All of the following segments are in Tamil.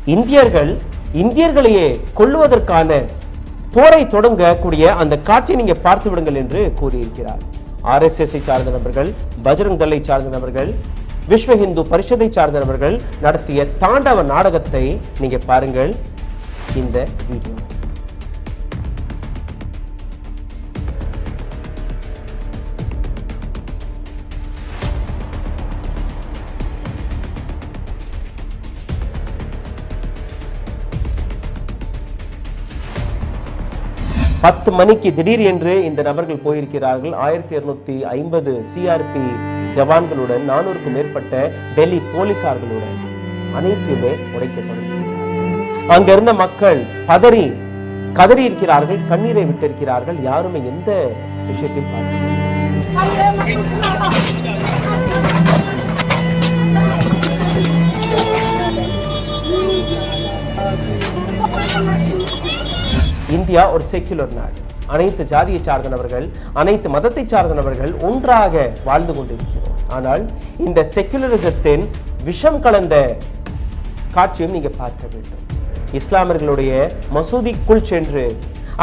இந்தியர்களையே கொல்லுவதற்கான போரை தொடங்கக்கூடிய அந்த காட்சியை நீங்க பார்த்து விடுங்கள் என்று கூறியிருக்கிறார். RSS சார்ந்த நபர்கள், பஜ்ரங் தளை சார்ந்த நபர்கள், விஸ்வ இந்து பரிஷதை சார்ந்த நபர்கள் நடத்திய தாண்டவ நாடகத்தை நீங்க பாருங்கள் இந்த வீடியோ. பத்து மணிக்கு திடீர் என்று இந்த நபர்கள் போயிருக்கிறார்கள். 1250 CRP ஜவான்களுடன் 400க்கும் மேற்பட்ட டெல்லி போலீசார்களுடன் அனைத்தையுமே உடைக்க தொடங்கியிருக்கிறார்கள். அங்கிருந்த மக்கள் பதறி கதறி இருக்கிறார்கள், கண்ணீரை விட்டிருக்கிறார்கள். யாருமே எந்த விஷயத்தையும் பார்க்க இந்தியா ஒரு செக்குலர் நாடு. அனைத்து ஜாதியை சார்ந்தவர்கள், அனைத்து மதத்தை சார்ந்தவர்கள் ஒன்றாக வாழ்ந்து கொண்டிருக்கிறோம். ஆனால் இந்த செக்குலரிசத்தின் விஷம் கலந்த காட்சியும் நீங்க பார்க்க வேண்டும். இஸ்லாமியர்களுடைய மசூதிக்குள் சென்று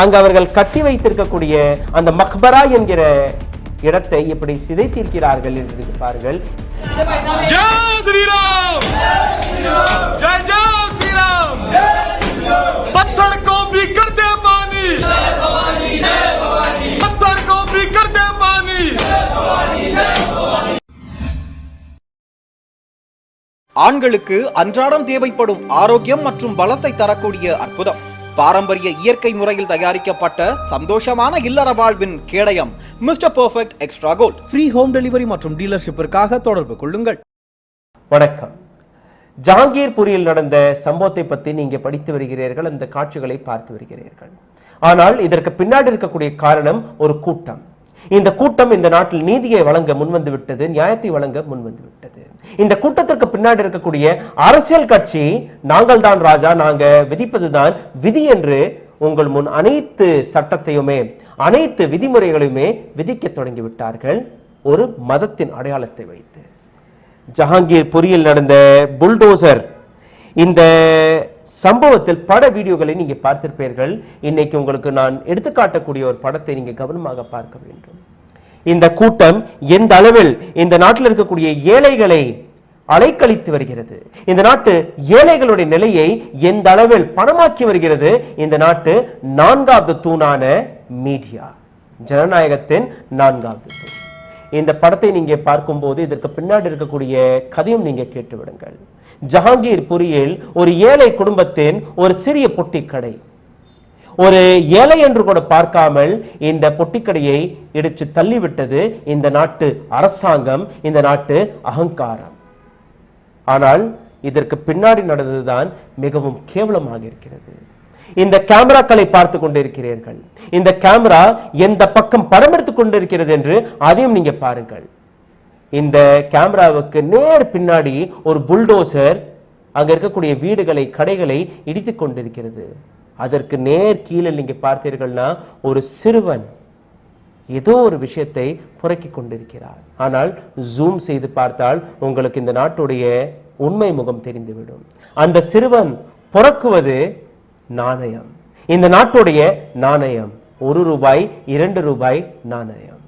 அங்கு அவர்கள் கட்டி வைத்திருக்கக்கூடிய அந்த மக்பரா என்கிற இடத்தை எப்படி சிதைத்திருக்கிறார்கள் என்று நீங்க பாருங்கள். ஜெய் ஸ்ரீராம், ஜெய் ஜெய் ஸ்ரீராம், पत्थर को भी करते पानी, पत्थर को भी करते पानी. ஆண்களுக்கு அன்றாடம் தேவைப்படும் ஆரோக்கியம் மற்றும் பலத்தை தரக்கூடிய அற்புதம், பாரம்பரிய இயற்கை முறையில் தயாரிக்கப்பட்ட சந்தோஷமான இல்லற வாழ்வின் கேடயம் mister perfect extra gold. Free home delivery மற்றும் டீலர்ஷிப்பிற்காக தொடர்பு கொள்ளுங்கள். வணக்கம். ஜஹாங்கீர்புரியில் நடந்த சம்பவத்தை பற்றி நீங்க படித்து வருகிறீர்கள், அந்த காட்சிகளை பார்த்து வருகிறீர்கள். ஆனால் இதற்கு பின்னாடி இருக்கக்கூடிய காரணம் ஒரு கூட்டம். இந்த கூட்டம் இந்த நாட்டில் நீதியை வழங்க முன்வந்து விட்டது, நியாயத்தை வழங்க முன்வந்து விட்டது. இந்த கூட்டத்திற்கு பின்னாடி இருக்கக்கூடிய அரசியல் கட்சி நாங்கள் தான் ராஜா, நாங்க விதிப்பதுதான் விதி என்று உங்கள் முன் அனைத்து சட்டத்தையுமே அனைத்து விதிமுறைகளையுமே விதிக்க தொடங்கி விட்டார்கள், ஒரு மதத்தின் அடையாளத்தை வைத்து. ஜஹாங்கீர்புரியில் நடந்த புல்டோசர் இந்த சம்பவத்தில் பட வீடியோக்களை நீங்க பார்த்திருப்பீர்கள். இன்னைக்கு உங்களுக்கு நான் எடுத்துக்காட்டக்கூடிய ஒரு படத்தை நீங்க கவனமாக பார்க்க வேண்டும். இந்த கூட்டம் எந்த அளவில் இந்த நாட்டில் இருக்கக்கூடிய ஏழைகளை அலைக்கழித்து வருகிறது, இந்த நாட்டு ஏழைகளுடைய நிலையை எந்த அளவில் பணமாக்கி வருகிறது. இந்த நாட்டு 4வது தூணான மீடியா, ஜனநாயகத்தின் 4வது தூண். இந்த படத்தை நீங்க பார்க்கும்போது இதற்கு பின்னாடி இருக்கக்கூடிய கதையும் நீங்க கேட்டு விடுங்கள். ஜஹாங்கீர்புரியில் ஒரு ஏழை குடும்பத்தின் ஒரு சிறிய பொட்டிக்கடை, ஒரு ஏழை என்று கூட பார்க்காமல் இந்த பொட்டிக்கடையை இடிச்சு தள்ளிவிட்டது இந்த நாட்டு அரசாங்கம், இந்த நாட்டு அகங்காரம். ஆனால் இதற்கு பின்னாடி நடந்ததுதான் மிகவும் கேவலமாக இருக்கிறது. இந்த கேமராக்களை பார்த்து கொண்டிருக்கிறீர்கள். இந்த கேமரா எந்த பக்கம் படம் எடுத்துக் கொண்டிருக்கிறது என்று அதையும் நீங்க பாருங்கள். இந்த கேமராவுக்கு நேர் பின்னாடி ஒரு புல்டோசர் அங்க இருக்கக்கூடிய வீடுகளை, கடைகளை இடித்துக் கொண்டிருக்கிறது. அதற்கு நேர் கீழே நீங்க பார்த்தீர்கள்னா ஒரு சிறுவன் ஏதோ ஒரு விஷயத்தை புரக்கி கொண்டிருக்கிறார். ஆனால் ஜூம் செய்து பார்த்தால் உங்களுக்கு இந்த நாட்டுடைய உண்மை முகம் தெரிந்துவிடும். அந்த சிறுவன் புரக்குவது நாணயம், இந்த நாட்டுடைய நாணயம், 1 ரூபாய் 2 ரூபாய் நாணயம்.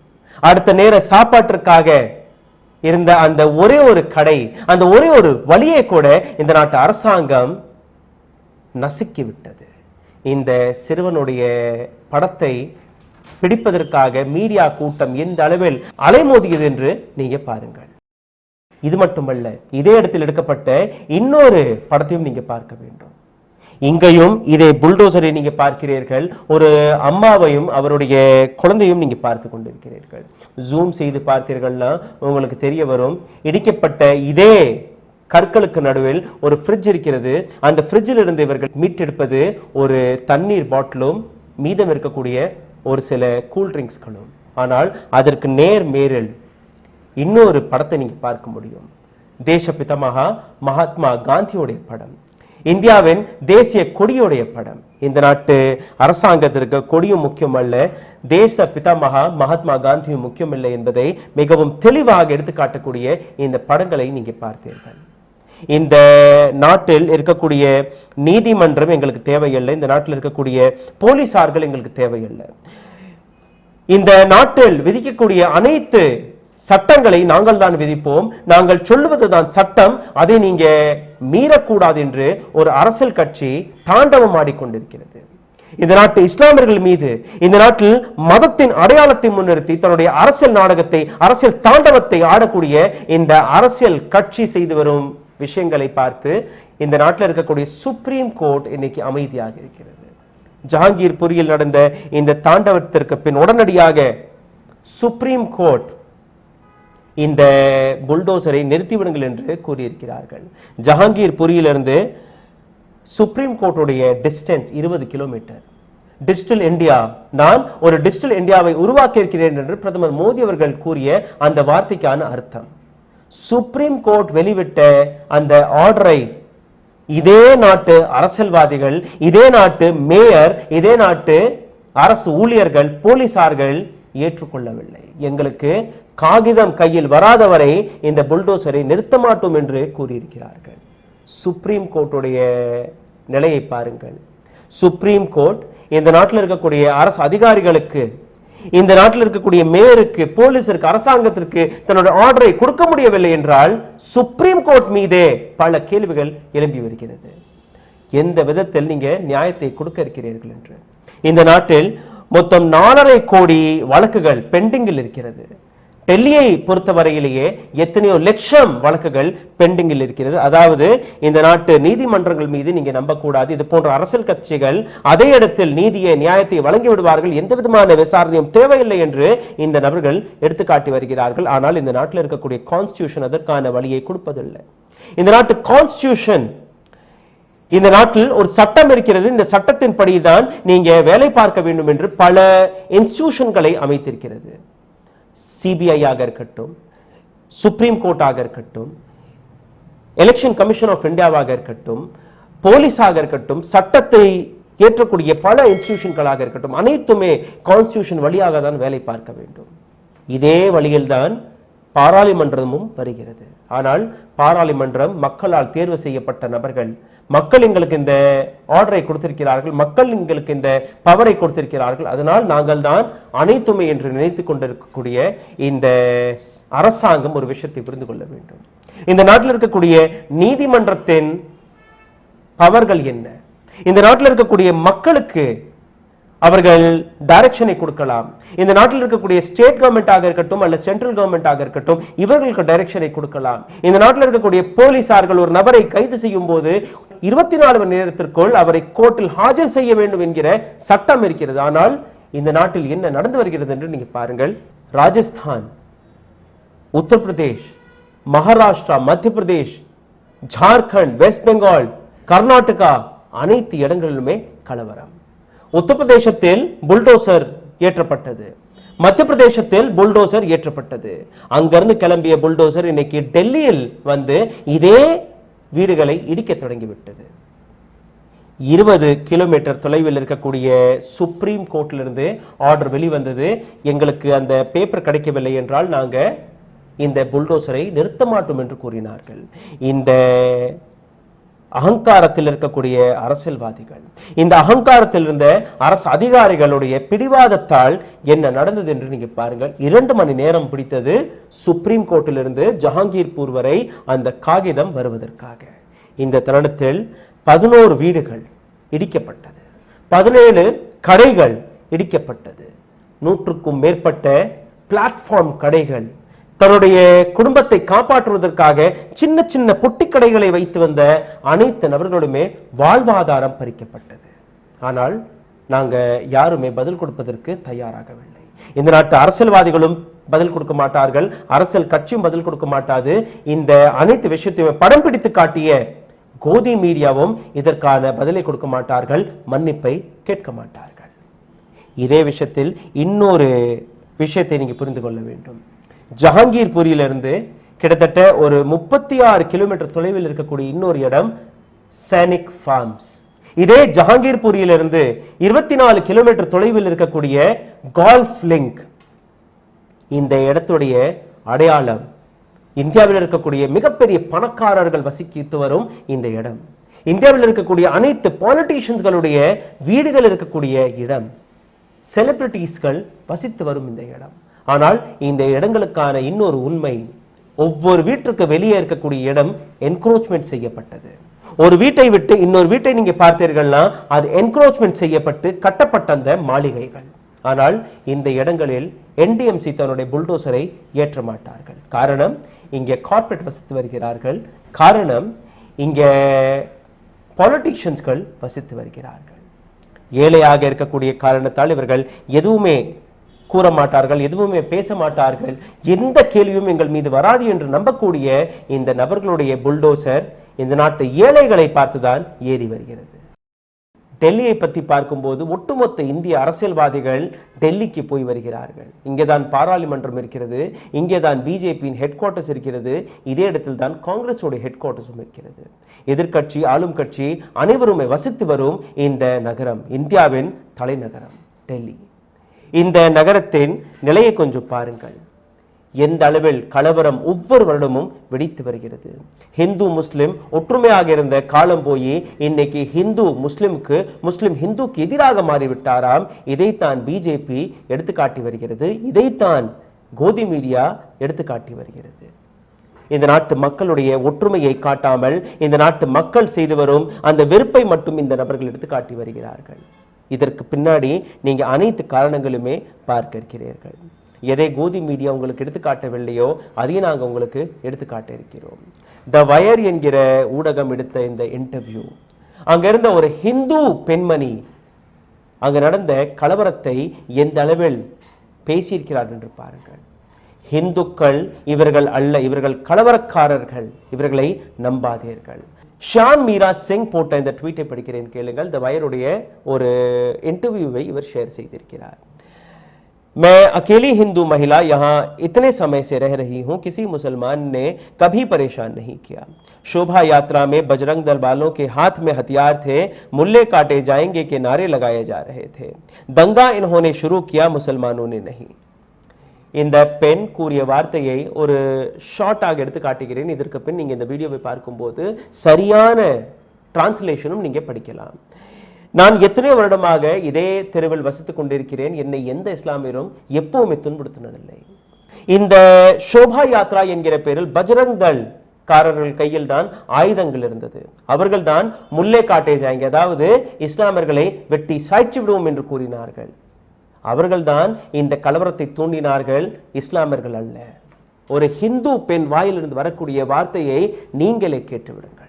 அடுத்த நேர சாப்பாட்டிற்காக இருந்த அந்த ஒரே ஒரு கடை, அந்த ஒரே ஒரு வழியை கூட இந்த நாட்டு அரசாங்கம் நசுக்கி விட்டது. இந்த சிறுவனுடைய படத்தை பிடிப்பதற்காக மீடியா கூட்டம் எந்த அளவில் அலைமோதியது என்று நீங்க பாருங்கள். இது மட்டுமல்ல, இதே இடத்தில் எடுக்கப்பட்ட இன்னொரு படத்தையும் நீங்க பார்க்க வேண்டும். இங்கேயும் இதே புல்டோசரை நீங்க பார்க்கிறீர்கள், ஒரு அம்மாவையும் அவருடைய குழந்தையும் நீங்க பார்த்து கொண்டிருக்கிறீர்கள். ஜூம் செய்து பார்த்தீர்கள்னா உங்களுக்கு தெரிய வரும். இடிக்கப்பட்ட இதே கற்களுக்கு நடுவில் ஒரு ஃப்ரிட்ஜ் இருக்கிறது. அந்த ஃப்ரிட்ஜில் இருந்து இவர்கள் மீட்டெடுப்பது ஒரு தண்ணீர் பாட்டிலும் மீதம் இருக்கக்கூடிய ஒரு சில கூல்ட்ரிங்க்ஸ்களும். ஆனால் அதற்கு நேர் மேரில் இன்னொரு படத்தை நீங்க பார்க்க முடியும். தேசப்பிதமகா மகாத்மா காந்தியோடைய படம், இந்தியாவின் தேசிய கொடியோடைய படம். இந்த நாட்டு அரசாங்கத்திற்கு கொடியும் முக்கியமல்ல, தேச பிதாமகா மகாத்மா காந்தியும் முக்கியமில்லை என்பதை மிகவும் தெளிவாக எடுத்து காட்டக்கூடிய இந்த படங்களை நீங்க பார்த்தீர்கள். இந்த நாட்டில் இருக்கக்கூடிய நீதிமன்றம் எங்களுக்கு தேவையில்லை, இந்த நாட்டில் இருக்கக்கூடிய போலீசார்கள் எங்களுக்கு தேவையில்லை. இந்த நாட்டில் விதிக்கக்கூடிய அனைத்து சட்டங்களை நாங்கள் தான் விதிப்போம், நாங்கள் சொல்லுவதுதான் சட்டம், அதை நீங்க மீறக்கூடாது என்று ஒரு அரசியல் கட்சி தாண்டவம் ஆடிக்கொண்டிருக்கிறது. இந்த நாட்டு இஸ்லாமியர்கள் மீது, இந்த நாட்டில் மதத்தின் அடையாளத்தை முன்னிறுத்தி தன்னுடைய அரசியல் நாடகத்தை, அரசியல் தாண்டவத்தை ஆடக்கூடிய இந்த அரசியல் கட்சி செய்து வரும் விஷயங்களை பார்த்து இந்த நாட்டில் இருக்கக்கூடிய சுப்ரீம் கோர்ட் இன்னைக்கு அமைதியாக இருக்கிறது. ஜஹாங்கீர்புரியில் நடந்த இந்த தாண்டவத்திற்கு பின் உடனடியாக சுப்ரீம் கோர்ட் இந்த புல்டோசரை நிறுத்திவிடுங்கள் என்று கூறியிருக்கிறார்கள். ஜஹாங்கீர்புரியிலிருந்து சுப்ரீம் கோர்ட்டுடைய டிஸ்டன்ஸ் 20 கிலோமீட்டர். டிஜிட்டல் இந்தியா, நான் ஒரு டிஜிட்டல் இந்தியாவை உருவாக்கி இருக்கிறேன் என்று பிரதமர் மோடி அவர்கள் கூறிய அந்த வார்த்தைக்கான அர்த்தம். சுப்ரீம் கோர்ட் வெளிவிட்ட அந்த ஆர்டரை இதே நாட்டு அரசியல்வாதிகள், இதே நாட்டு மேயர், இதே நாட்டு அரசு ஊழியர்கள், போலீசார்கள் ஏற்றுக்கொள்ளவில்லை. எங்களுக்கு காகிதம் கையில் வராதவரை இந்த புல்டோசரை நிறுத்த மாட்டோம் என்று கூறியிருக்கிறார்கள். சுப்ரீம் கோர்ட்டுடைய நிலையை பாருங்கள். சுப்ரீம் கோர்ட் இந்த நாட்டில் இருக்கக்கூடிய அரசு அதிகாரிகளுக்கு, இந்த நாட்டில் இருக்கக்கூடிய மேயருக்கு, போலீஸருக்கு, அரசாங்கத்திற்கு தன்னுடைய ஆர்டரை கொடுக்க முடியவில்லை என்றால் சுப்ரீம் கோர்ட் மீதே பல கேள்விகள் எழும்பி வருகிறது. எந்த விதத்தில் நீங்க நியாயத்தை கொடுக்க இருக்கிறீர்கள் என்று. இந்த நாட்டில் மொத்தம் 4.5 கோடி வழக்குகள் பெண்டிங்கில் இருக்கிறது. டெல்லியை பொறுத்தவரையிலேயே எத்தனையோ லட்சம் வழக்குகள் பெண்டிங்கில் இருக்கிறது. அதாவது இந்த நாட்டு நீதிமன்றங்கள் மீது நீங்க நம்பக்கூடாது, இது போன்ற அரசியல் கட்சிகள் அதே இடத்தில் நீதியை, நியாயத்தை வழங்கி விடுவார்கள், எந்த விதமான விசாரணையும் தேவையில்லை என்று இந்த நபர்கள் எடுத்துக்காட்டி வருகிறார்கள். ஆனால் இந்த நாட்டில் இருக்கக்கூடிய கான்ஸ்டிடியூஷன் அதற்கான வழியை கொடுப்பதில்லை. இந்த நாட்டு கான்ஸ்டிடியூஷன், இந்த நாட்டில் ஒரு சட்டம் இருக்கிறது, இந்த சட்டத்தின் படிதான் நீங்க வேலை பார்க்க வேண்டும் என்று பல இன்ஸ்டிடியூஷன்களை அமைத்திருக்கிறது. சிபிஐ ஆக இருக்கட்டும், சுப்ரீம் கோர்ட்டாக இருக்கட்டும், எலெக்ஷன் கமிஷன் ஆஃப் இந்தியாவாக இருக்கட்டும், போலீஸாக இருக்கட்டும், சட்டத்தை ஏற்றக்கூடிய பல இன்ஸ்டிடியூஷன்களாக இருக்கட்டும், அனைத்துமே கான்ஸ்டிடியூஷன் வழியாக தான் வேலை பார்க்க வேண்டும். இதே வழியில்தான் பாராளுமன்றமும் வருகிறது. ஆனால் பாராளுமன்றம் மக்களால் தேர்வு செய்யப்பட்ட நபர்கள். மக்கள் எங்களுக்கு இந்த ஆர்டரை கொடுத்திருக்கிறார்கள், மக்கள் எங்களுக்கு இந்த பவரை கொடுத்திருக்கிறார்கள், அதனால் நாங்கள் தான் அனைத்துமே என்று நினைத்துக் கொண்டிருக்கக்கூடிய இந்த அரசாங்கம் ஒரு விஷயத்தை புரிந்து கொள்ள வேண்டும். இந்த நாட்டில் இருக்கக்கூடிய நீதிமன்றத்தின் பவர்கள் என்ன? இந்த நாட்டில் இருக்கக்கூடிய மக்களுக்கு அவர்கள் டைரக்ஷனை கொடுக்கலாம். இந்த நாட்டில் இருக்கக்கூடிய ஸ்டேட் கவர்மெண்ட் இருக்கட்டும் அல்ல சென்ட்ரல் கவர்மெண்ட் இருக்கட்டும், இவர்களுக்கு டைரக்ஷனை கொடுக்கலாம். இந்த நாட்டில் இருக்கக்கூடிய போலீசார்கள் ஒரு நபரை கைது செய்யும் போது 24 மணி நேரத்திற்குள் அவரை கோர்ட்டில் ஆஜர் செய்ய வேண்டும் என்கிற சட்டம் இருக்கிறது. ஆனால் இந்த நாட்டில் என்ன நடந்து வருகிறது என்று நீங்க பாருங்கள். ராஜஸ்தான், உத்தரப்பிரதேஷ், மகாராஷ்டிரா, மத்திய பிரதேஷ், ஜார்க்கண்ட், வெஸ்ட் பெங்கால், கர்நாடகா, அனைத்து இடங்களிலுமே கலவரம். உத்தரப்பிரதேசத்தில் புல்டோசர் ஏற்றப்பட்டது, மத்திய பிரதேசத்தில் புல்டோசர் ஏற்றப்பட்டது. அங்கிருந்து கிளம்பிய புல்டோசர் இன்னைக்கு டெல்லியில் வந்து இதே வீடுகளை இடிக்க தொடங்கிவிட்டது. 20 கிலோமீட்டர் தொலைவில் இருக்கக்கூடிய சுப்ரீம் கோர்ட்டிலிருந்து ஆர்டர் வெளிவந்தது. எங்களுக்கு அந்த பேப்பர் கிடைக்கவில்லை என்றால் நாங்க இந்த புல்டோசரை நிறுத்த மாட்டோம் என்று கூறினார்கள். இந்த அகங்காரத்தில் இருக்கக்கூடிய அரசியல்வாதிகள், இந்த அகங்காரத்தில் இருந்த அரசு அதிகாரிகளுடைய பிடிவாதத்தால் என்ன நடந்தது என்று நீங்க பாருங்கள். 2 மணி நேரம் பிடித்தது சுப்ரீம் கோர்ட்டிலிருந்து ஜஹாங்கீர்பூர் வரை அந்த காகிதம் வருவதற்காக. இந்த தருணத்தில் 11 வீடுகள் இடிக்கப்பட்டது, 17 கடைகள் இடிக்கப்பட்டது, 100க்கும் மேற்பட்ட பிளாட்ஃபார்ம் கடைகள் தன்னுடைய குடும்பத்தை காப்பாற்றுவதற்காக சின்ன சின்ன பொட்டி கடைகளை வைத்து வந்த அனைத்து நபர்களுமே வாழ்வாதாரம் பறிக்கப்பட்டது. ஆனால் நாங்க யாருமே பதில் கொடுப்பதற்கு தயாராகவில்லை. இந்த நாட்டு அரசியல்வாதிகளும் பதில் கொடுக்க மாட்டார்கள், அரசியல் கட்சியும் பதில் கொடுக்க மாட்டாது. இந்த அனைத்து விஷயத்தையும் படம் பிடித்து காட்டிய கோதி மீடியாவும் இதற்கான பதிலை கொடுக்க மாட்டார்கள், மன்னிப்பை கேட்க மாட்டார்கள். இதே விஷயத்தில் இன்னொரு விஷயத்தை நீங்க புரிந்து கொள்ள வேண்டும். ஜஹாங்கீர்பூரிலிருந்து கிட்டத்தட்ட ஒரு 36 கிலோமீட்டர் தொலைவில் இருக்கக்கூடிய இன்னொரு இடம் சைனிக் ஃபார்ம்ஸ். இதே ஜஹாங்கீர்பூரிலிருந்து 24 கிலோமீட்டர் தொலைவில் இருக்கக்கூடிய கால்ஃப் லிங்க். இந்த இடத்துடைய அடையாளம் இந்தியாவில் இருக்கக்கூடிய மிகப்பெரிய பணக்காரர்கள் வசித்து வரும் இந்த இடம், இந்தியாவில் இருக்கக்கூடிய அனைத்து பாலிட்டிஷியன்ஸ்களுடைய வீடுகள் இருக்கக்கூடிய இடம், செலிபிரிட்டிஸ்கள் வசித்து வரும் இந்த இடம். ஆனால் இந்த இடங்களுக்கான இன்னொரு உண்மை, ஒவ்வொரு வீட்டுக்கு வெளியே இருக்கக்கூடிய இடம் என்க்ரோச்மெண்ட் செய்யப்பட்டது. ஒரு வீட்டை விட்டு இன்னொரு வீட்டை நீங்க பார்த்தீர்கள்னா அது என்க்ரோச்மெண்ட் செய்யப்பட்டு கட்டப்பட்ட அந்த மாளிகைகள். ஆனால் இந்த இடங்களில் என்டிஎம்சி தன்னுடைய புல்டோசரை ஏற்ற மாட்டார்கள். காரணம், இங்கே கார்ப்பரேட் வசித்து வருகிறார்கள். காரணம், இங்கே பாலிட்டிஷியன்ஸ்கள் வசித்து வருகிறார்கள். ஏழையாக இருக்கக்கூடிய காரணத்தால் இவர்கள் எதுவுமே கூற மாட்டார்கள், எதுவுமே பேச மாட்டார்கள், எந்த கேள்வியும் எங்கள் மீது வராது என்று நம்பக்கூடிய இந்த நபர்களுடைய புல்டோசர் இந்த நாட்டு ஏழைகளை பார்த்துதான் ஏறி வருகிறது. டெல்லியை பற்றி பார்க்கும்போது ஒட்டுமொத்த இந்திய அரசியல்வாதிகள் டெல்லிக்கு போய் வருகிறார்கள். இங்கேதான் பாராளுமன்றம் இருக்கிறது, இங்கேதான் பிஜேபியின் ஹெட் குவார்ட்டர்ஸ் இருக்கிறது, இதே இடத்தில் தான் காங்கிரஸோட ஹெட் குவார்ட்டர்ஸும் இருக்கிறது. எதிர்கட்சி ஆளும் கட்சி அனைவருமே வசித்து வரும் இந்த நகரம், இந்தியாவின் தலைநகரம் டெல்லி. இந்த நகரத்தின் நிலையை கொஞ்சம் பாருங்கள். எந்த அளவில் கலவரம் ஒவ்வொரு வருடமும் வெடித்து வருகிறது. ஹிந்து முஸ்லிம் ஒற்றுமையாக இருந்த காலம் போய் இன்னைக்கு ஹிந்து முஸ்லிமுக்கு, முஸ்லிம் ஹிந்துக்கு எதிராக மாறிவிட்டாராம். இதைத்தான் பிஜேபி எடுத்துக்காட்டி வருகிறது, இதைத்தான் கோதி மீடியா எடுத்துக்காட்டி வருகிறது. இந்த நாட்டு மக்களுடைய ஒற்றுமையை காட்டாமல் இந்த நாட்டு மக்கள் செய்து வரும் அந்த வெறுப்பை மட்டும் இந்த நபர்கள் எடுத்துக்காட்டி வருகிறார்கள். இதற்கு பின்னாடி நீங்க அனைத்து காரணங்களுமே பார்க்க இருக்கிறீர்கள். எதை கோதி மீடியா உங்களுக்கு எடுத்துக்காட்டவில்லையோ அதையும் நாங்கள் உங்களுக்கு எடுத்துக்காட்ட இருக்கிறோம். த வயர் என்கிற ஊடகம் எடுத்த இந்த இன்டர்வியூ, அங்க இருந்த ஒரு ஹிந்து பெண்மணி அங்கு நடந்த கலவரத்தை எந்த அளவில் பேசியிருக்கிறார் என்று பாருங்கள். ஹிந்துக்கள் இவர்கள் அல்ல, இவர்கள் கலவரக்காரர்கள், இவர்களை நம்பாதீர்கள். ஷான் மீரா சிங் போட்ட இந்த ட்வீட்டை படிக்கிறேன் கேளுங்கள். த வயருடைய ஒரு இன்டர்வியூவை இவர் ஷேர் செய்திருக்கிறார். मैं अकेली हिंदू महिला यहाँ इतने समय से रह रही हूँ, किसी मुसलमान ने कभी परेशान नहीं किया। शोभा यात्रा में बजरंग दल वालों के हाथ में हथियार थे, मुल्ले काटे जाएंगे के नारे लगाए जा रहे थे। दंगा इन्होंने शुरू किया, मुसलमानों ने नहीं। இந்த பெண் கூறிய வார்த்தையை ஒரு ஷார்ட்டாக எடுத்து காட்டுகிறேன். இதற்கு பின் நீங்கள் இந்த வீடியோவை பார்க்கும்போது சரியான டிரான்ஸ்லேஷனும் நீங்கள் படிக்கலாம். நான் எத்தனையோ வருடமாக இதே தெருவில் வசித்துக் கொண்டிருக்கிறேன், என்னை எந்த இஸ்லாமியரும் எப்பவுமே துன்புறுத்தினதில்லை. இந்த ஷோபா யாத்ரா என்கிற பேரில் பஜ்ரங் தள் காரர்கள் கையில் தான் ஆயுதங்கள் இருந்தது. அவர்கள் தான் முல்லே காட்டே ஜாயங்க, அதாவது இஸ்லாமியர்களை வெட்டி சாய்ச்சி விடுவோம் என்று கூறினார்கள். அவர்கள்தான் இந்த கலவரத்தை தூண்டினார்கள், இஸ்லாமியர்கள் அல்ல. ஒரு ஹிந்து பெண் வாயிலிருந்து வரக்கூடிய வார்த்தையை நீங்களே கேட்டு விடுங்கள்.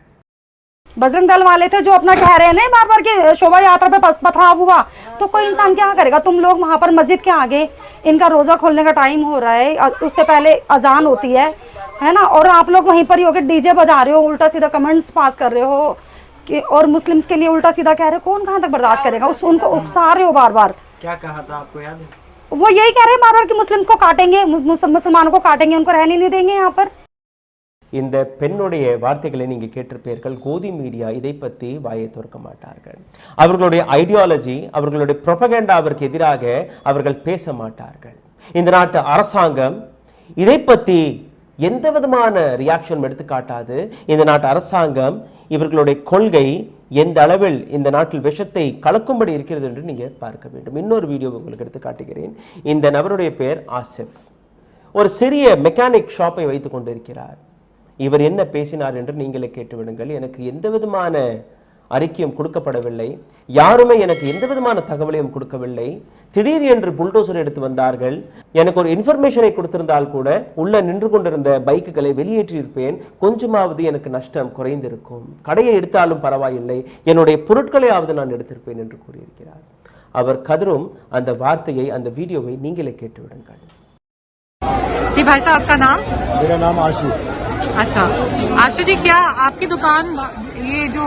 बजरंग दल वाले थे जो अपना कह रहे हैं बार बार कि शोभा यात्रा पे पथराव हुआ, तो कोई इंसान क्या करेगा? तुम लोग वहां पर मस्जिद के आगे, इनका रोजा खोलने का टाइम हो रहा है, उससे पहले अजान होती है ना, और आप लोग वहीं पर ही होकर डीजे बजा रहे हो, उल्टा सीधा कमेंट्स पास कर रहे हो कि और मुस्लिम्स के लिए उल्टा सीधा कह रहे हो। कौन कहाँ तक बर्दाश्त करेगा? उनको उकसा रहे हो बार बार। क्या कहा था आपको याद है? वो यही कह रहे हैं बार बार कि मुस्लिम्स को काटेंगे, मुसलमानों को काटेंगे, उनको रहने नहीं देंगे यहाँ पर। இந்த பெண்ணுடைய வார்த்தைகளை நீங்க கேட்டிருப்பீர்கள். கோதி மீடியா இதை பற்றி வாயை திறக்க மாட்டார்கள். அவர்களுடைய ஐடியாலஜி, அவர்களுடைய ப்ரொபகண்டாவிற்கு எதிராக அவர்கள் பேச மாட்டார்கள். இந்த நாட்டு அரசாங்கம் இதை பற்றி எந்த விதமான ரியாக்ஷன் எடுத்து காட்டாது. இந்த நாட்டு அரசாங்கம் இவர்களுடைய கொள்கை எந்த அளவில் இந்த நாட்டில் விஷத்தை கலக்கும்படி இருக்கிறது என்று நீங்க பார்க்க வேண்டும். இன்னொரு வீடியோ உங்களுக்கு எடுத்து காட்டுகிறேன். இந்த நபருடைய பெயர் ஆசிப். ஒரு சிறிய மெக்கானிக் ஷாப்பை வைத்துக் கொண்டிருக்கிறார். இவர் என்ன பேசினார் என்று நீங்களே கேட்டுவிடுங்கள். எனக்கு எந்த விதமான அறிக்கையும் கொடுக்கப்படவில்லை, யாருமே எனக்கு எந்த விதமான தகவலையும் கொடுக்கவில்லை. திடீர் என்று புல்டோசர் எடுத்து வந்தார்கள். எனக்கு ஒரு இன்ஃபர்மேஷனை கொடுத்திருந்தால் கூட உள்ள நின்று கொண்டிருந்த பைக்குகளை வெளியேற்றியிருப்பேன், கொஞ்சமாவது எனக்கு நஷ்டம் குறைந்திருக்கும், கடையை எடுத்தாலும் பரவாயில்லை, என்னுடைய பொருட்களையாவது நான் எடுத்திருப்பேன் என்று கூறியிருக்கிறார். அவர் கதரும் அந்த வார்த்தையை, அந்த வீடியோவை நீங்களே கேட்டுவிடுங்கள். जी भाई साहब, आपका नाम? मेरा नाम आशु। अच्छा आशु जी, क्या आपकी दुकान ये जो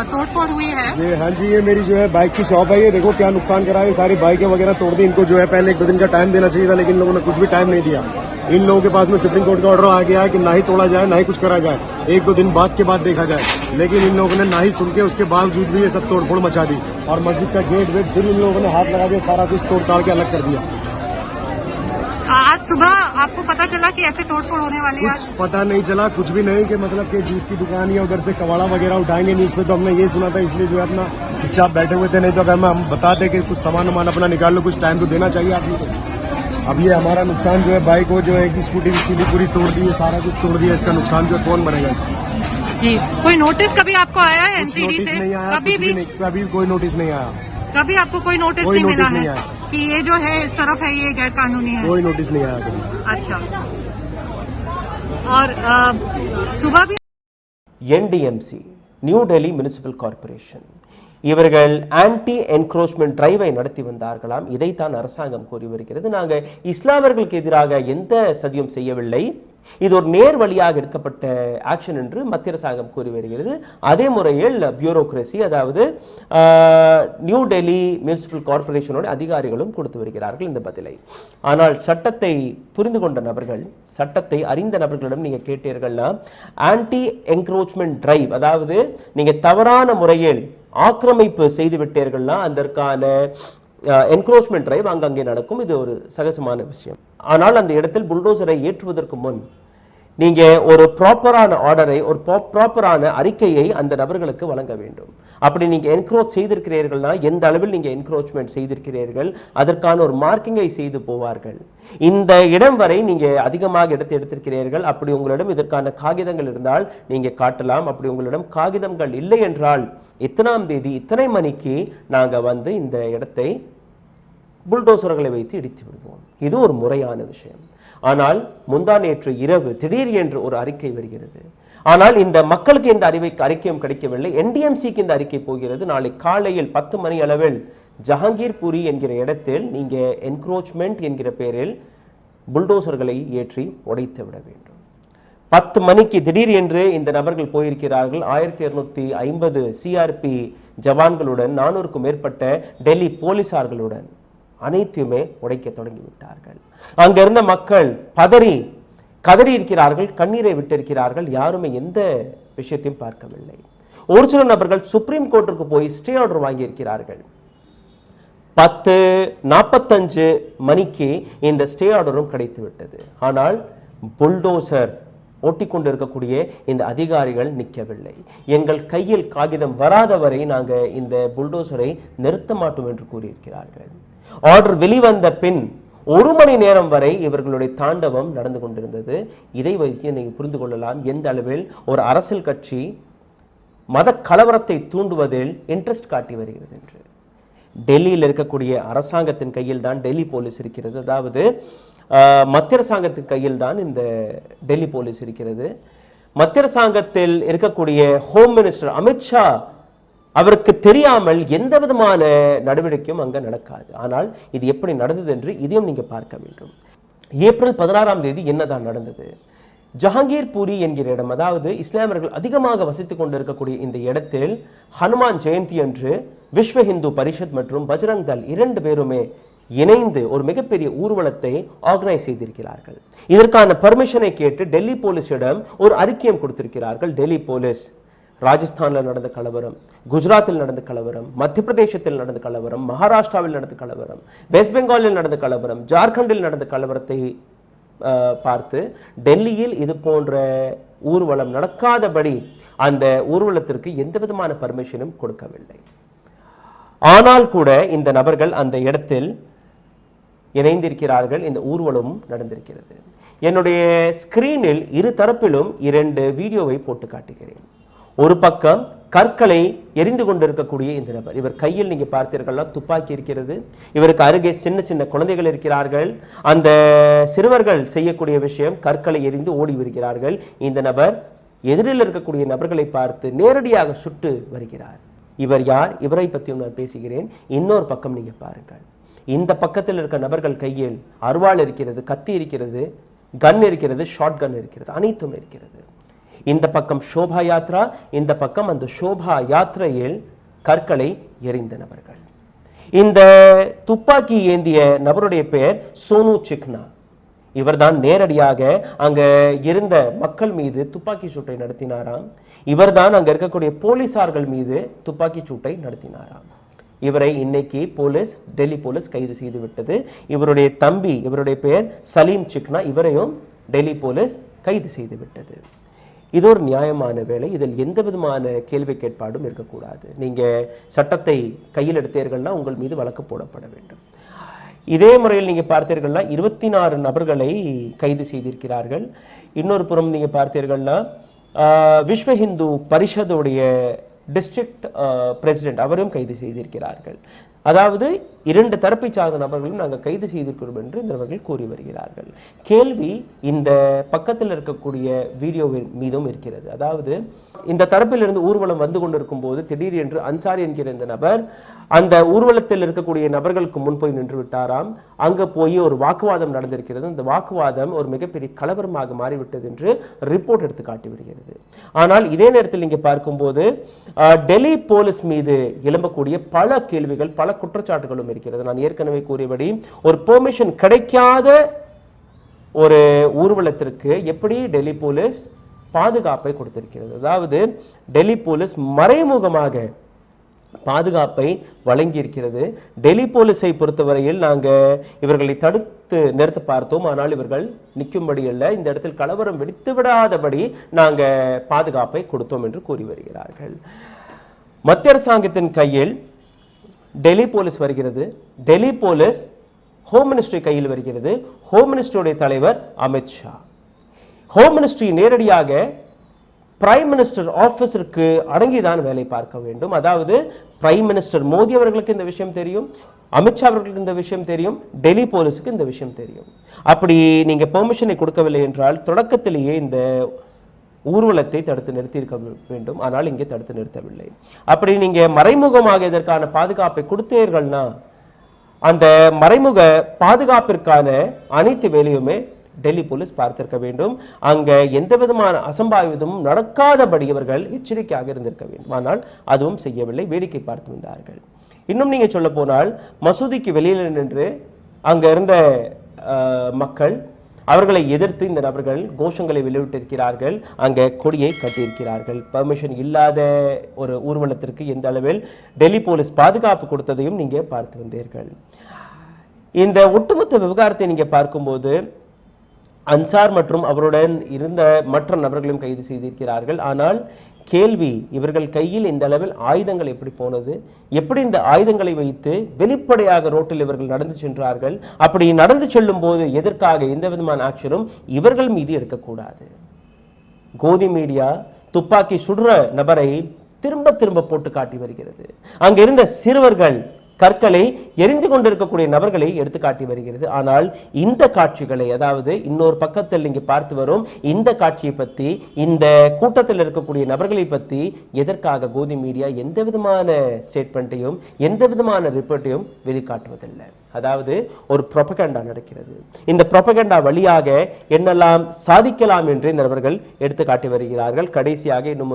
तोड़ फोड़ हुई है? ये हाँ जी, ये मेरी जो है बाइक की शॉप है। ये देखो क्या नुकसान करा है, सारी बाइकें वगैरह तोड़ दी। इनको जो है पहले 1-2 दिन का टाइम देना चाहिए था, लेकिन इन लोगों ने कुछ भी टाइम नहीं दिया। इन लोगों के पास में सुप्रीम कोर्ट का ऑर्डर आ गया है कि ना ही तोड़ा जाए, ना ही कुछ करा जाए, 1-2 दिन बाद के बाद देखा जाए। लेकिन इन लोगों ने ना ही सुन के उसके बावजूद भी ये सब तोड़फोड़ मचा दी और मस्जिद का गेट वेट फिर इन लोगों ने हाथ लगा दिया, सारा कुछ तोड़ ताड़ के अलग कर दिया। आज सुबह आपको पता चला कि ऐसे तोड़फोड़ होने वाली है? कुछ पता नहीं चला, कुछ भी नहीं कि मतलब कि जूस की दुकान या उधर से कबाड़ा वगैरह उठाएंगे न्यूज पे, तो हमने ये सुना था, इसलिए जो है अपना चुपचाप बैठे हुए थे। नहीं तो अगर हम बताते कि कुछ सामान वामान अपना निकाल लो, कुछ टाइम तो देना चाहिए आदमी को। अब ये हमारा नुकसान जो है, बाइक को जो है कि स्कूटी पूरी तोड़ दी है, सारा कुछ तोड़ दिया, इसका नुकसान जो कौन बनेगा इसका? जी, कोई नोटिस कभी आपको आया है कुछ एनसीडी नोटिस से? नहीं आया, कभी भी कभी कोई नोटिस नहीं आया, कभी आपको कोई नोटिस कोई नहीं नोटिस मिला नहीं है आया। कि ये जो है इस तरफ है ये गैर कानूनी है? कोई नोटिस नहीं आया कभी। अच्छा, और सुबह भी NDMC new Delhi municipal corporation இவர்கள் ஆன்டி என்க்ரோச்மெண்ட் டிரைவை நடத்தி வந்தார்களாம். இதைத்தான் அரசாங்கம் கூறி வருகிறது. நாங்கள் இஸ்லாமியர்களுக்கு எதிராக எந்த சதியும் செய்யவில்லை, இது ஒரு நேர் வழியாக எடுக்கப்பட்ட ஆக்ஷன் என்று மத்திய அரசாங்கம் கூறி வருகிறது. அதே முறையில் பியூரோக்ரசி, அதாவது நியூ டெல்லி முனிசிபல் கார்ப்பரேஷனோட அதிகாரிகளும் கொடுத்து வருகிறார்கள் இந்த பதிலை. ஆனால் சட்டத்தை புரிந்து கொண்ட நபர்கள், சட்டத்தை அறிந்த நபர்களிடம் நீங்கள் கேட்டீர்கள்னா, ஆன்டி என்க்ரோச்மெண்ட் டிரைவ், அதாவது நீங்கள் தவறான முறையில் ஆக்கிரமிப்பு செய்து விட்டீர்கள்னா அதற்கான என்க்ரோச்மெண்ட் டிரைவ் அங்கங்கே நடக்கும். இது ஒரு சகஜமான விஷயம். ஆனால் அந்த இடத்தில் புல்டோசரை ஏற்றுவதற்கு முன் நீங்க ஒரு ப்ராப்பரான ஆர்டரை, ஒரு ப்ராப்பரான அறிக்கையை அந்த நபர்களுக்கு வழங்க வேண்டும். அப்படி நீங்க என்க்ரோச் செய்திருக்கிறீர்கள்னா எந்த அளவில் நீங்க என்க்ரோச்மெண்ட் செய்திருக்கிறீர்கள் அதற்கான ஒரு மார்க்கிங்கை செய்து போவார்கள். இந்த இடம் வரை நீங்க அதிகமாக இடத்தை எடுத்திருக்கிறீர்கள், அப்படி உங்களிடம் இதற்கான காகிதங்கள் இருந்தால் நீங்க காட்டலாம். அப்படி உங்களிடம் காகிதங்கள் இல்லை என்றால் இத்தனாம் தேதி இத்தனை மணிக்கு நாங்க வந்து இந்த இடத்தை புல்டோசர்களை வைத்து இடித்து விடுவோம். இது ஒரு முறையான விஷயம். ஆனால் முந்தா நேற்று இரவு திடீர் என்று ஒரு அறிக்கை வருகிறது. ஆனால் இந்த மக்களுக்கு இந்த அறிக்கையும் கிடைக்கவில்லை. NDMCக்கு இந்த அறிக்கை போகிறது. நாளை காலையில் 10 மணி அளவில் ஜஹாங்கீர்புரி என்கிற இடத்தில் நீங்க என்க்ரோச்மெண்ட் என்கிற பெயரில் புல்டோசர்களை ஏற்றி உடைத்து விட வேண்டும். 10 மணிக்கு திடீர் என்று இந்த நபர்கள் போயிருக்கிறார்கள். 1250 CRP ஜவான்களுடன் 400க்கும் மேற்பட்ட டெல்லி போலீசார்களுடன் அனைத்துமே உடைக்க தொடங்கிவிட்டார்கள். அங்கிருந்த மக்கள் கதறி இருக்கிறார்கள், கண்ணீரை விட்டிருக்கிறார்கள். யாருமே எந்த விஷயத்தையும் பார்க்கவில்லை. ஒரு சில நபர்கள் சுப்ரீம் கோர்ட்டுக்கு போய் ஸ்டே ஆர்டர் வாங்கியிருக்கிறார்கள். 10:45 மணிக்கு இந்த ஸ்டே ஆர்டரும் கிடைத்து விட்டது. ஆனால் புல்டோசர் ஓட்டிக்கொண்டு இருக்கக்கூடிய இந்த அதிகாரிகள் நிற்கவில்லை. எங்கள் கையில் காகிதம் வராத வரை நாங்கள் இந்த புல்டோசரை நிறுத்த மாட்டோம் என்று கூறியிருக்கிறார்கள். ஆர்டர் வெளிவந்த பின் 1 மணி நேரம் வரை இவர்களுடைய தாண்டவம் நடந்து கொண்டிருந்தது. இதை வைத்து நீங்கள் புரிந்து கொள்ளலாம் எந்த அளவில் ஒரு அரசியல் கட்சி மத கலவரத்தை தூண்டுவதில் இன்ட்ரெஸ்ட் காட்டி வருகிறது என்று. டெல்லியில் இருக்கக்கூடிய அரசாங்கத்தின் கையில் தான் டெல்லி போலீஸ் இருக்கிறது. அதாவது மத்திய அரசாங்கத்தின் கையில் தான் இந்த டெல்லி போலீஸ் இருக்கிறது. மத்திய அரசாங்கத்தில் இருக்கக்கூடிய ஹோம் மினிஸ்டர் அமித்ஷா அவருக்கு தெரியாமல் எந்த விதமான நடவடிக்கையும் அங்க நடக்காது. ஆனால் இது எப்படி நடந்தது என்று இதையும் நீங்க பார்க்க வேண்டும். ஏப்ரல் 16ஆம் தேதி என்னதான் நடந்தது? ஜஹாங்கீர்புரி என்கிற இடம், அதாவது இஸ்லாமியர்கள் அதிகமாக வசித்துக் கொண்டிருக்கக்கூடிய இந்த இடத்தில் ஹனுமான் ஜெயந்தி அன்று விஸ்வ ஹிந்து பரிஷத் மற்றும் பஜ்ரங் தள் 2 பேருமே இணைந்து ஒரு மிகப்பெரிய ஊர்வலத்தை ஆர்கனைஸ் செய்திருக்கிறார்கள். இதற்கான பர்மிஷனை கேட்டு டெல்லி போலீஸிடம் ஒரு அறிக்கையும் கொடுத்திருக்கிறார்கள். டெல்லி போலீஸ் ராஜஸ்தானில் நடந்த கலவரம், குஜராத்தில் நடந்த கலவரம், மத்திய பிரதேசத்தில் நடந்த கலவரம், மகாராஷ்டிராவில் நடந்த கலவரம், வெஸ்ட் பெங்காலில் நடந்த கலவரம், ஜார்க்கண்டில் நடந்த கலவரத்தை பார்த்து டெல்லியில் இது போன்ற ஊர்வலம் நடக்காதபடி அந்த ஊர்வலத்திற்கு எந்த விதமான பர்மிஷனும் கொடுக்கவில்லை. ஆனால் கூட இந்த நபர்கள் அந்த இடத்தில் இணைந்திருக்கிறார்கள். இந்த ஊர்வலமும் நடந்திருக்கிறது. என்னுடைய ஸ்கிரீனில் இரு தரப்பிலும் 2 வீடியோவை போட்டு காட்டுகிறேன். ஒரு பக்கம் கற்களை எரிந்து கொண்டிருக்கக்கூடிய இந்த நபர், இவர் கையில் நீங்க பார்த்தீர்கள்னா துப்பாக்கி இருக்கிறது. இவருக்கு அருகே சின்ன சின்ன குழந்தைகள் இருக்கிறார்கள். அந்த சிறுவர்கள் செய்யக்கூடிய விஷயம் கற்களை எரிந்து ஓடி வருகிறார்கள். இந்த நபர் எதிரில் இருக்கக்கூடிய நபர்களை பார்த்து நேரடியாக சுட்டு வருகிறார். இவர் யார்? இவரை பற்றியும் நான் பேசுகிறேன். இன்னொரு பக்கம் நீங்க பாருங்கள். இந்த பக்கத்தில் இருக்க நபர்கள் கையில் அருவாள் இருக்கிறது, கத்தி இருக்கிறது, கன் இருக்கிறது, ஷார்ட் கன் இருக்கிறது, அனைத்தும் இருக்கிறது. இந்த பக்கம் சோபா யாத்ரா, இந்த பக்கம் அந்த சோபா யாத்திரையில் கற்களை எறிந்த நபர்கள். இந்த துப்பாக்கி ஏந்திய நபருடைய பெயர் சோனு சிக்னா. இவர்தான் நேரடியாக அங்க இருந்த மக்கள் மீது துப்பாக்கி சூட்டை நடத்தினாராம். இவர்தான் அங்க இருக்கக்கூடிய போலீசார்கள் மீது துப்பாக்கி சூட்டை நடத்தினாராம். இவரை இன்னைக்கு போலீஸ், டெல்லி போலீஸ் கைது செய்து விட்டது. இவருடைய தம்பி, இவருடைய பெயர் சலீம் சிக்னா, இவரையும் டெல்லி போலீஸ் கைது செய்து விட்டது. இது ஒரு நியாயமான வேலை. இதில் எந்த விதமான கேள்வி கேட்பாடும் இருக்கக்கூடாது. நீங்கள் சட்டத்தை கையில் எடுத்தீர்கள்னா உங்கள் மீது வழக்கு போடப்பட வேண்டும். இதே முறையில் நீங்கள் பார்த்தீர்கள்னா 24 நபர்களை கைது செய்திருக்கிறார்கள். இன்னொரு புறம் நீங்கள் பார்த்தீர்கள்னா விஸ்வ ஹிந்து பரிஷதுடைய டிஸ்ட்ரிக்ட் பிரசிடென்ட் அவரையும் கைது செய்திருக்கிறார்கள். அதாவது 2 தரப்பை சார்ந்த நபர்களும் நாங்கள் கைது செய்திருக்கிறோம் என்று இந்தவர்கள் கூறி வருகிறார்கள். கேள்வி இந்த பக்கத்தில் இருக்கக்கூடிய வீடியோவின் மீதும் இருக்கிறது. அதாவது இந்த தரப்பிலிருந்து ஊர்வலம் வந்து கொண்டிருக்கும் போது திடீர் என்று அன்சாரி என்கிற இந்த நபர் அந்த ஊர்வலத்தில் இருக்கக்கூடிய நபர்களுக்கு முன் போய் நின்று விட்டாராம். அங்கே போய் ஒரு வாக்குவாதம் நடந்திருக்கிறது. அந்த வாக்குவாதம் ஒரு மிகப்பெரிய கலவரமாக மாறிவிட்டது என்று ரிப்போர்ட் எடுத்து காட்டி விடுகிறது. ஆனால் இதே நேரத்தில் இங்கே பார்க்கும்போது டெல்லி போலீஸ் மீது எழும்பக்கூடிய பல கேள்விகள், பல குற்றச்சாட்டுகளும் இருக்கிறது. நான் ஏற்கனவே கூறியபடி ஒரு பெர்மிஷன் கிடைக்காத ஒரு ஊர்வலத்திற்கு எப்படி டெல்லி போலீஸ் பாதுகாப்பை கொடுத்திருக்கிறது. அதாவது டெல்லி போலீஸ் மறைமுகமாக பாதுகாப்பை வழங்கியிருக்கிறது. டெல்லி போலீஸை பொறுத்தவரையில் நாங்கள் இவர்களை தடுத்து நிறுத்த பார்த்தோம். ஆனால் இவர்கள் நிற்கும்படி அல்ல, இந்த இடத்தில் கலவரம் வெடித்து விடாதபடி நாங்கள் பாதுகாப்பை கொடுத்தோம் என்று கூறி வருகிறார்கள். மத்திய அரசாங்கத்தின் கையில் டெல்லி போலீஸ் வருகிறது. டெல்லி போலீஸ் ஹோம் மினிஸ்ட்ரி கையில் வருகிறது. ஹோம் மினிஸ்ட்ரியுடைய தலைவர் அமித்ஷா. ஹோம் மினிஸ்ட்ரி நேரடியாக பிரைம் மினிஸ்டர் ஆஃபீஸருக்கு அடங்கிதான் வேலை பார்க்க வேண்டும். அதாவது பிரைம் மினிஸ்டர் மோடி அவர்களுக்கு இந்த விஷயம் தெரியும், அமித்ஷா அவர்களுக்கு இந்த விஷயம் தெரியும், டெல்லி போலீஸுக்கு இந்த விஷயம் தெரியும். அப்படி நீங்கள் பெர்மிஷனை கொடுக்கவில்லை என்றால் தொடக்கத்திலேயே இந்த ஊர்வலத்தை தடுத்து நிறுத்தியிருக்க வேண்டும். ஆனால் இங்கே தடுத்து நிறுத்தவில்லை. அப்படி நீங்கள் மறைமுகமாக இதற்கான பாதுகாப்பை கொடுத்தீர்கள்னா அந்த மறைமுக பாதுகாப்பிற்கான அனைத்து வேலையுமே டெல்லி போலீஸ் பார்த்திருக்க வேண்டும். அங்கே எந்த விதமான அசம்பாவிதமும் நடக்காதபடி இவர்கள் எச்சரிக்கையாக இருந்திருக்க வேண்டும். ஆனால் அதுவும் செய்யவில்லை, வேடிக்கை பார்த்து வந்தார்கள். இன்னும் நீங்கள் சொல்ல போனால் மசூதிக்கு வெளியில் நின்று அங்கே இருந்த மக்கள் அவர்களை எதிர்த்து இந்த நபர்கள் கோஷங்களை வெளியிட்டிருக்கிறார்கள், அங்கே கொடியை கட்டியிருக்கிறார்கள். பெர்மிஷன் இல்லாத ஒரு ஊர்வலத்திற்கு எந்த அளவில் டெல்லி போலீஸ் பாதுகாப்பு கொடுத்ததையும் நீங்கள் பார்த்து வந்தீர்கள். இந்த ஒட்டுமொத்த விவகாரத்தை நீங்கள் பார்க்கும்போது அன்சார் மற்றும் அவருடன் இருந்த மற்ற நபர்களையும் கைது செய்திருக்கிறார்கள். ஆனால் கேள்வி, இவர்கள் கையில் இந்த அளவில் ஆயுதங்கள் எப்படி போனது? எப்படி இந்த ஆயுதங்களை வைத்து வெளிப்படையாக ரோட்டில் இவர்கள் நடந்து சென்றார்கள்? அப்படி நடந்து செல்லும் போது எதற்காக எந்த விதமான ஆக்ஷனும் இவர்கள் மீது எடுக்கக்கூடாது? கோதி மீடியா துப்பாக்கி சுடுற நபரை திரும்ப திரும்ப போட்டு காட்டி வருகிறது. அங்கிருந்த சிறுவர்கள் கற்களை எரிந்து கொண்டிருக்கக்கூடிய நபர்களை எடுத்து காட்டி வருகிறது. ஆனால் இந்த காட்சிகளை, அதாவது இன்னொரு பக்கத்தில் நீங்க பார்த்து வரும் இந்த காட்சியை பற்றி, இந்த கூட்டத்தில் இருக்கக்கூடிய நபர்களை பற்றி எதற்காக கோதி மீடியா எந்த விதமான ஸ்டேட்மெண்ட்டையும் எந்த விதமான ரிப்போர்ட்டையும் வெளிக்காட்டுவதில்லை? அதாவது ஒரு ப்ரொபகண்டா நடக்கிறது. இந்த ப்ரொபகண்டா வழியாக என்னெல்லாம் சாதிக்கலாம் என்று இந்த நபர்கள் எடுத்து காட்டி வருகிறார்கள். கடைசியாக இன்னும்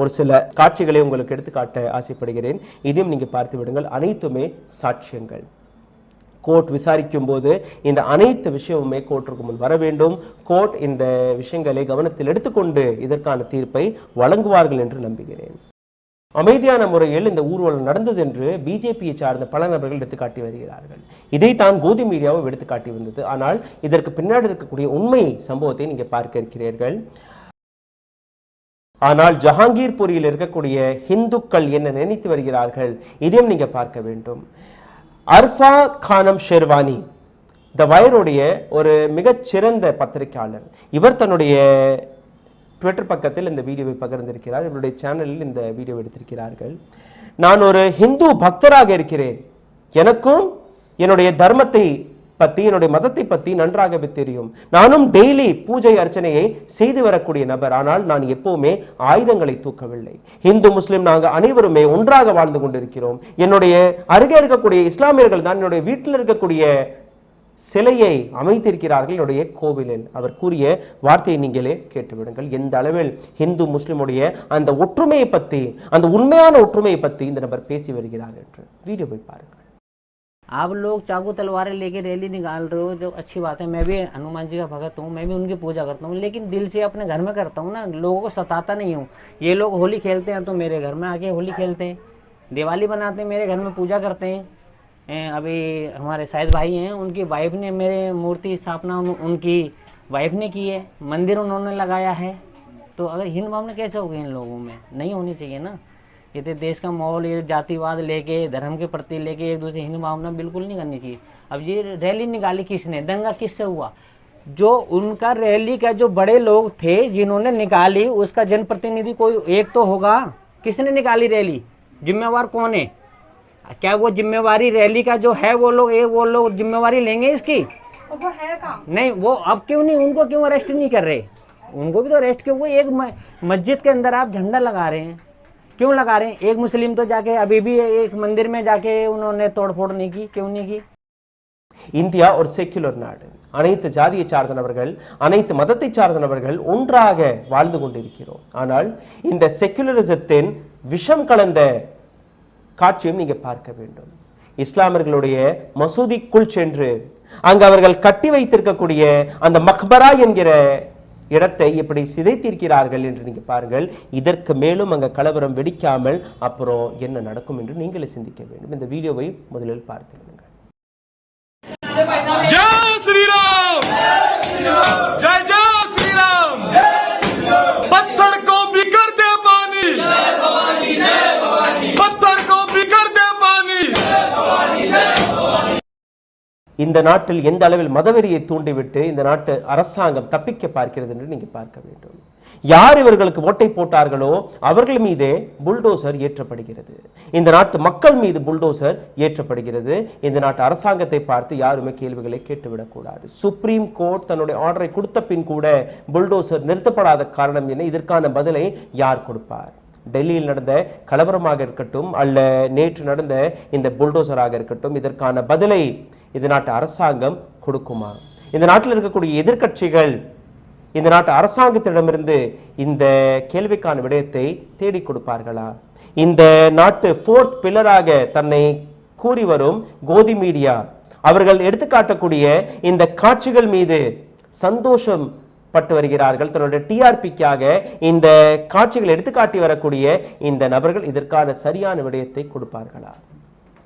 ஒரு சில காட்சிகளை உங்களுக்கு எடுத்துக்காட்ட ஆசைப்படுகிறேன். இதையும் நீங்க பார்த்து விடுங்கள். அனைத்துமே சாட்சியங்கள். கோர்ட் விசாரிக்கும் போது இந்த அனைத்து விஷயமுமே கோர்ட்டிற்கு முன் வர வேண்டும். கோர்ட் இந்த விஷயங்களை கவனத்தில் எடுத்துக்கொண்டு இதற்கான தீர்ப்பை வழங்குவார்கள் என்று நம்புகிறேன். அமைதியான முறையில் இந்த ஊர்வலம் நடந்தது என்று பிஜேபியை சார்ந்த பல நபர்கள் எடுத்துக்காட்டி வருகிறார்கள். இதைத்தான் கோதி மீடியாவும் எடுத்துக்காட்டி வந்தது. ஆனால் இதற்கு பின்னாடி இருக்கக்கூடிய உண்மை சம்பவத்தை நீங்க பார்க்க இருக்கிறீர்கள். ஆனால் ஜஹாங்கீர்புரியில் இருக்கக்கூடிய இந்துக்கள் என்ன நினைத்து வருகிறார்கள் இதையும் நீங்க பார்க்க வேண்டும். அர்ஃபா கானம் ஷெர்வானி த வயருடைய ஒரு மிகச்சிறந்த பத்திரிகையாளர். இவர் தன்னுடைய ட்விட்டர் பக்கத்தில் இந்த வீடியோவை பகிர்ந்திருக்கிறார். இவருடைய சேனலில் இந்த வீடியோ எடுத்திருக்கிறார்கள். நான் ஒரு ஹிந்து பக்தராக இருக்கிறேன், எனக்கும் என்னுடைய தர்மத்தை பற்றி, என்னுடைய மதத்தை பற்றி நன்றாகவே தெரியும். நானும் டெய்லி பூஜை அர்ச்சனையை செய்து வரக்கூடிய நபர். ஆனால் நான் எப்பவுமே ஆயுதங்களை தூக்கவில்லை. இந்து முஸ்லிம் நாங்கள் அனைவருமே ஒன்றாக வாழ்ந்து கொண்டிருக்கிறோம். என்னுடைய அருகே இருக்கக்கூடிய இஸ்லாமியர்கள் தான் என்னுடைய வீட்டில் இருக்கக்கூடிய சிலையை அமைத்திருக்கிறார்கள் என்னுடைய கோவிலில். அவர் கூறிய வார்த்தையை நீங்களே கேட்டுவிடுங்கள். எந்த அளவில் இந்து முஸ்லிமுடைய அந்த ஒற்றுமையை பற்றி, அந்த உண்மையான ஒற்றுமையை பற்றி இந்த நபர் பேசி வருகிறார் என்று வீடியோவை பாருங்கள். आप लोग चाकू तलवारें लेके रैली निकाल रहे हो, जो अच्छी बात है। मैं भी हनुमान जी का भगत हूँ, मैं भी उनकी पूजा करता हूँ, लेकिन दिल से अपने घर में करता हूँ ना, लोगों को सताता नहीं हूँ। ये लोग होली खेलते हैं तो मेरे घर में आके होली खेलते हैं, दिवाली बनाते हैं, मेरे घर में पूजा करते हैं। अभी हमारे शायद भाई हैं, उनकी वाइफ ने मेरे मूर्ति स्थापना उनकी वाइफ ने की है, मंदिर उन्होंने लगाया है। तो अगर हिंद भावना कैसे होगी इन लोगों में? नहीं होनी चाहिए ना। ये तो देश का माहौल, ये जातिवाद लेके, धर्म के प्रति लेके एक दूसरे हिंद भावना बिल्कुल नहीं करनी चाहिए। अब ये रैली निकाली किसने? दंगा किससे हुआ? जो उनका रैली का जो बड़े लोग थे जिन्होंने निकाली, उसका जनप्रतिनिधि कोई एक तो होगा। किसने निकाली रैली? जिम्मेवार कौन है? क्या वो जिम्मेवारी रैली का जो है वो लोग जिम्मेवारी लेंगे इसकी? वो है काम नहीं, वो अब क्यों नहीं, उनको क्यों अरेस्ट नहीं कर रहे? उनको भी तो अरेस्ट क्यों? वो एक मस्जिद के अंदर आप झंडा लगा रहे हैं, क्यों लगा रहे हैं? एक मुस्लिम तो जाके अभी भी एक मंदिर में जाके उन्होंने तोड़फोड़ नहीं की, क्यों नहीं की? இந்தியா ஒரு செக்யுலர் நாடு. அனைத்து ஜாதியை சார்ந்த நபர்கள், அனைத்து மதத்தை சார்ந்த நபர்கள் ஒன்றாக வாழ்ந்து கொண்டிருக்கிறோம். ஆனால் இந்த செக்யுலரிசத்தின் விஷம் கலந்த காட்சியும் நீங்க பார்க்க வேண்டும். இஸ்லாமியர்களுடைய மசூதிக்குள் சென்று அங்கு அவர்கள் கட்டி வைத்திருக்கக்கூடிய அந்த மக்பரா என்கிற இடத்தை எப்படி சிதைத்திருக்கிறார்கள் என்று நீங்க பாருங்கள். இதற்கு மேலும் அங்க கலவரம் வெடிக்காமல் அப்புறம் என்ன நடக்கும் என்று நீங்களே சிந்திக்க வேண்டும். இந்த வீடியோவை முதலில் பார்த்து जय श्री राम, जय जय श्री राम। पत्थर को बिखर दे पानी, पत्थर को बिखर दे पानी। இந்த நாட்டில் எந்த அளவில் மதவெறியை தூண்டிவிட்டு இந்த நாட்டு அரசாங்கம் தப்பிக்க பார்க்கிறது என்று நீங்க பார்க்க வேண்டும். யார் இவர்களுக்கு ஓட்டை போட்டார்களோ அவர்கள் மீதே புல்டோசர் ஏற்றப்படுகிறது. இந்த நாட்டு மக்கள் மீது புல்டோசர் ஏற்றப்படுகிறது. இந்த நாட்டு அரசாங்கத்தை பார்த்து யாருமே கேள்விகளை கேட்டுவிடக்கூடாது. சுப்ரீம் கோர்ட் தன்னுடைய ஆர்டரை கொடுத்த பின் கூட புல்டோசர் நிறுத்தப்படாத காரணம் என்ன? இதற்கான பதிலை யார் கொடுப்பார்? டெல்லியில் நடந்த கலவரமாக இருக்கட்டும், அல்ல நேற்று நடந்த இந்த புல்டோசராக இருக்கட்டும், இதற்கான பதிலை இந்த நாட்டு அரசாங்கம் கொடுக்குமா? இந்த நாட்டில் இருக்கக்கூடிய எதிர்க்கட்சிகள் இந்த நாட்டு அரசாங்கத்திடமிருந்து இந்த கேள்விக்கான விடயத்தை தேடி கொடுப்பார்களா? இந்த நாட்டு ஃபோர்த் பில்லராக தன்னை கூறி வரும் கோதி மீடியா அவர்கள் எடுத்துக்காட்டக்கூடிய இந்த காட்சிகள் மீது சந்தோஷம் பட்டு வருகிறார்கள். தன்னுடைய டிஆர்பிக்காக இந்த காட்சிகள் எடுத்துக்காட்டி வரக்கூடிய இந்த நபர்கள் இதற்கான சரியான விடயத்தை கொடுப்பார்களா?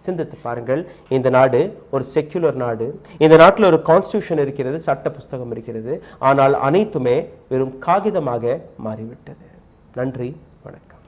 சிந்தித்து பாருங்கள். இந்த நாடு ஒரு செக்யுலர் நாடு. இந்த நாட்டில் ஒரு கான்ஸ்டிடியூஷன் இருக்கிறது, சட்ட புஸ்தகம் இருக்கிறது. ஆனால் அனைத்துமே வெறும் காகிதமாக மாறிவிட்டது. நன்றி, வணக்கம்.